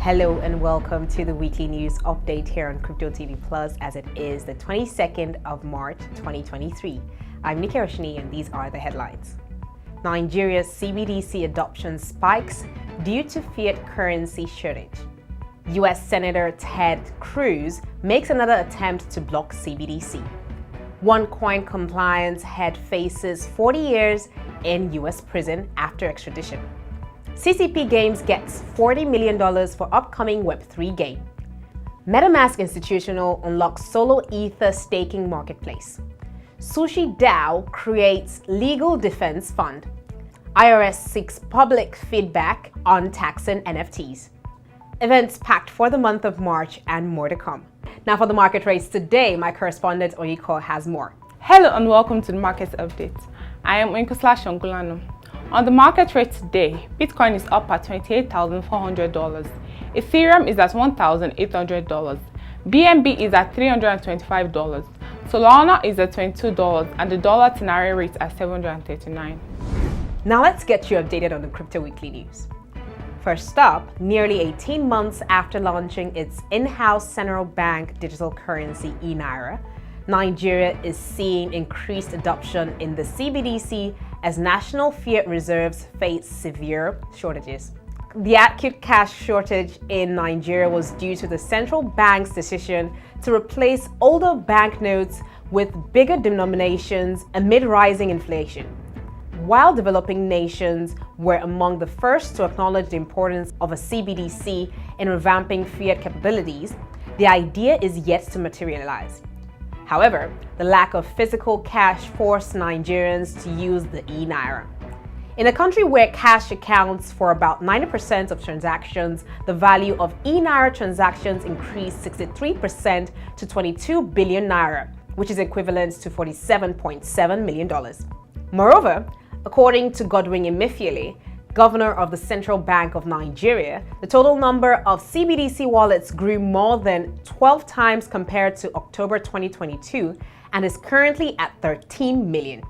Hello and welcome to the weekly news update here on Cryptotvplus as it is the 22nd of March 2023. I'm Nikki Roshni and these are the headlines. Nigeria's CBDC adoption spikes due to fiat currency shortage. US Senator Ted Cruz makes another attempt to block CBDC. OneCoin Compliance Head Faces 40 years in US prison after extradition. CCP Games Gets $40 million for upcoming Web3 game. MetaMask Institutional unlocks solo ETH Staking marketplace. Sushi DAO creates legal defense fund. IRS seeks public feedback on taxing NFTs. Events packed for the month of March and more to come. Now for the market rates today, my correspondent Oyiko has more. Hello and welcome to the market update. I am Oyiko/Ongulano. On the market rate today, Bitcoin is up at $28,400. Ethereum is at $1,800. BNB is at $325. Solana is at $22 and the dollar tenare rate at 739. Now let's get you updated on the crypto weekly news. First up, nearly 18 months after launching its in-house central bank digital currency e-Naira, Nigeria is seeing increased adoption in the CBDC as national fiat reserves face severe shortages. The acute cash shortage in Nigeria was due to the central bank's decision to replace older banknotes with bigger denominations amid rising inflation. While developing nations were among the first to acknowledge the importance of a CBDC in revamping fiat capabilities, the idea is yet to materialize. However, the lack of physical cash forced Nigerians to use the e-Naira. In a country where cash accounts for about 90% of transactions, the value of e-Naira transactions increased 63% to 22 billion naira, which is equivalent to $47.7 million. Moreover, according to Godwin Emefiele, Governor of the Central Bank of Nigeria, the total number of CBDC wallets grew more than 12 times compared to October 2022 and is currently at 13 million.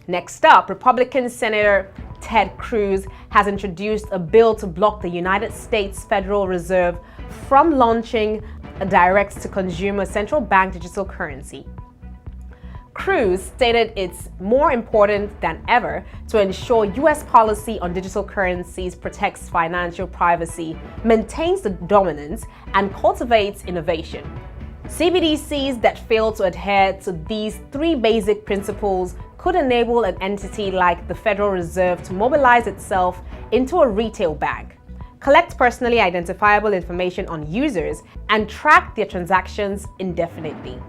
Next up, Republican Senator Ted Cruz has introduced a bill to block the United States Federal Reserve from launching a direct-to-consumer central bank digital currency. Cruz stated it's more important than ever to ensure U.S. policy on digital currencies protects financial privacy, maintains the dominance, and cultivates innovation. CBDCs that fail to adhere to these three basic principles could enable an entity like the Federal Reserve to mobilize itself into a retail bank, collect personally identifiable information on users, and track their transactions indefinitely.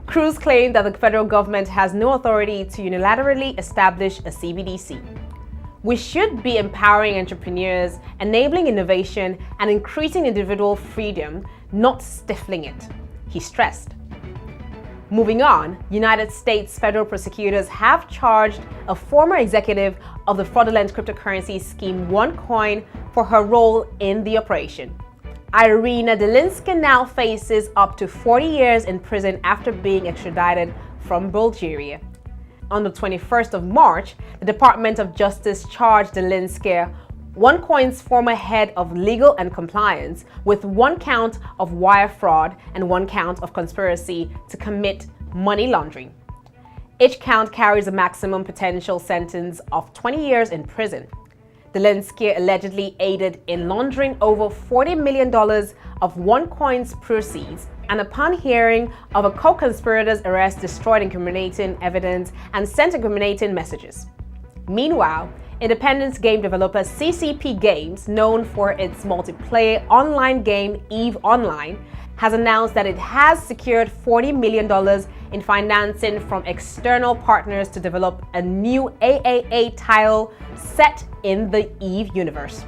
Cruz claimed that the federal government has no authority to unilaterally establish a CBDC. We should be empowering entrepreneurs, enabling innovation, and increasing individual freedom, not stifling it, he stressed. Moving on, United States federal prosecutors have charged a former executive of the fraudulent cryptocurrency scheme OneCoin for her role in the operation. Irina Delinsky now faces up to 40 years in prison after being extradited from Bulgaria. On the 21st of March, the Department of Justice charged Delinsky, OneCoin's former head of legal and compliance, with 1 count of wire fraud and 1 count of conspiracy to commit money laundering. Each count carries a maximum potential sentence of 20 years in prison. Delinsky allegedly aided in laundering over $40 million of OneCoin's proceeds, and upon hearing of a co-conspirator's arrest, destroyed incriminating evidence and sent incriminating messages. Meanwhile, independent game developer CCP Games, known for its multiplayer online game EVE Online, has announced that it has secured $40 million in financing from external partners to develop a new AAA title set in the EVE universe.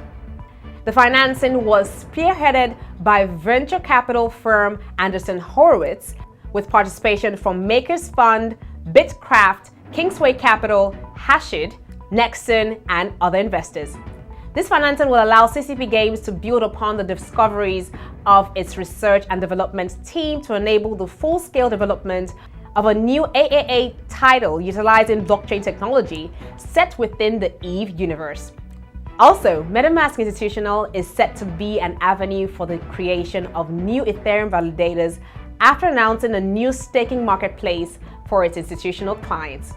The financing was spearheaded by venture capital firm Andreessen Horowitz, with participation from Makers Fund, Bitcraft, Kingsway Capital, Hashid, Nexon, and other investors. This financing will allow CCP Games to build upon the discoveries of its research and development team to enable the full-scale development of a new AAA title utilizing blockchain technology set within the EVE universe. Also, MetaMask Institutional is set to be an avenue for the creation of new Ethereum validators after announcing a new staking marketplace for its institutional clients.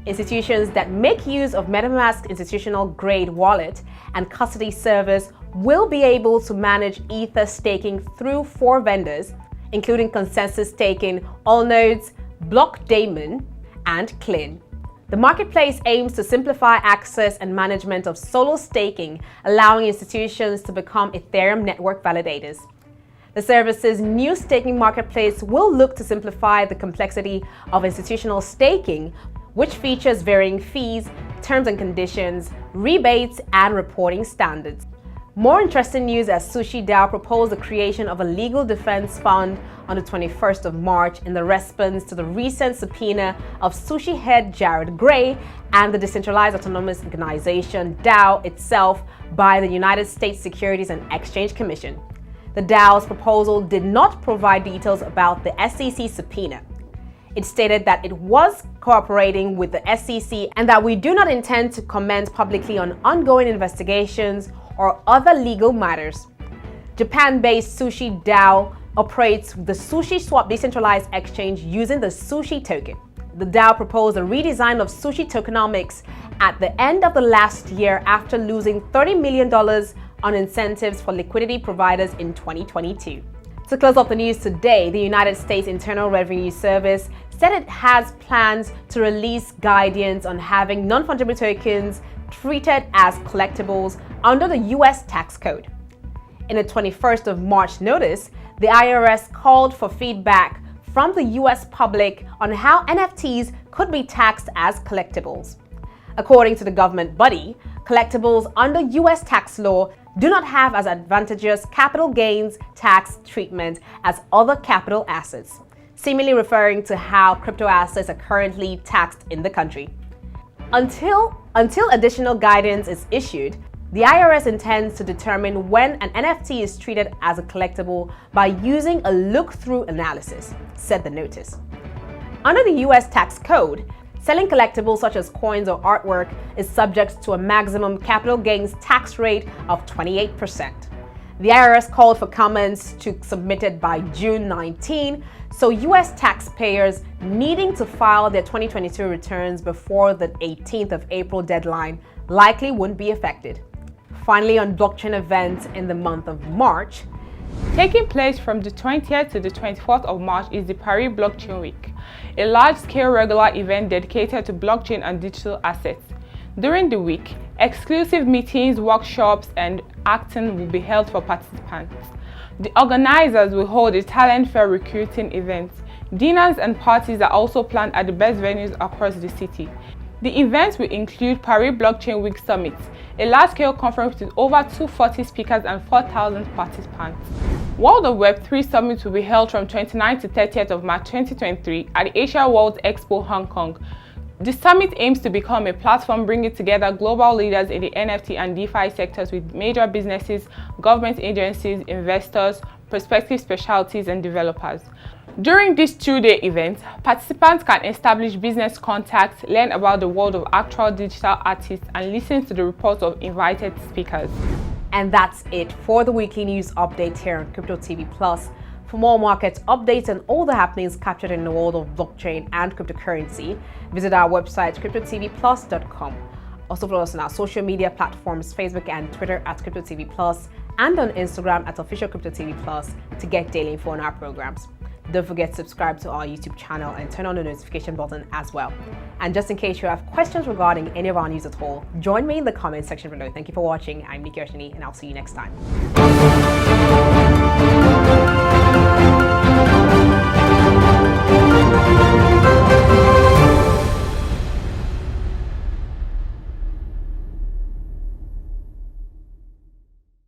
Institutions that make use of MetaMask Institutional grade wallet and custody service will be able to manage ETH staking through 4 vendors, including Consensus Staking, Allnodes, Blockdaemon, and Clean. The marketplace aims to simplify access and management of solo staking, allowing institutions to become Ethereum network validators. The service's new staking marketplace will look to simplify the complexity of institutional staking, which features varying fees, terms and conditions, rebates, and reporting standards. More interesting news as Sushi DAO proposed the creation of a legal defense fund on the 21st of March in the response to the recent subpoena of Sushi head Jared Gray and the Decentralized Autonomous Organization DAO itself by the United States Securities and Exchange Commission. The DAO's proposal did not provide details about the SEC subpoena. It stated that it was cooperating with the SEC and that we do not intend to comment publicly on ongoing investigations or other legal matters. Japan-based Sushi DAO operates the SushiSwap decentralized exchange using the Sushi token. The DAO proposed a redesign of Sushi tokenomics at the end of the last year after losing $30 million on incentives for liquidity providers in 2022. To close off the news today, the United States Internal Revenue Service said it has plans to release guidance on having non-fungible tokens treated as collectibles under the U.S. tax code. In a 21st of March notice, the IRS called for feedback from the U.S. public on how NFTs could be taxed as collectibles. According to the government body, collectibles under U.S. tax law do not have as advantageous capital gains tax treatment as other capital assets, seemingly referring to how crypto assets are currently taxed in the country. Until additional guidance is issued, the IRS intends to determine when an NFT is treated as a collectible by using a look-through analysis, said the notice. Under the U.S. tax code, selling collectibles such as coins or artwork is subject to a maximum capital gains tax rate of 28%. The IRS called for comments to submitted by June 19, so U.S. taxpayers needing to file their 2022 returns before the 18th of April deadline likely wouldn't be affected. Finally, on blockchain events in the month of March, taking place from the 20th to the 24th of March is the Paris Blockchain Week, a large-scale regular event dedicated to blockchain and digital assets. During the week, exclusive meetings, workshops, and acting will be held for participants. The organizers will hold a talent fair recruiting event. Dinners and parties are also planned at the best venues across the city. The events will include Paris Blockchain Week Summit, a large-scale conference with over 240 speakers and 4,000 participants. World of Web3 Summit will be held from 29th to 30th of March 2023 at the Asia World Expo, Hong Kong. The summit aims to become a platform bringing together global leaders in the NFT and DeFi sectors with major businesses, government agencies, investors, prospective specialties, and developers. During this 2-day event, participants can establish business contacts, learn about the world of actual digital artists, and listen to the reports of invited speakers. And that's it for the weekly news update here on Crypto TV Plus. For more market updates and all the happenings captured in the world of blockchain and cryptocurrency, visit our website cryptotvplus.com. Also follow us on our social media platforms, Facebook and Twitter at Crypto TV Plus, and on Instagram at Official Crypto TV Plus to get daily info on our programs. Don't forget to subscribe to our YouTube channel and turn on the notification button as well. And just in case you have questions regarding any of our news at all, join me in the comment section below. Thank you for watching. I'm Nikki Oshini, and I'll see you next time.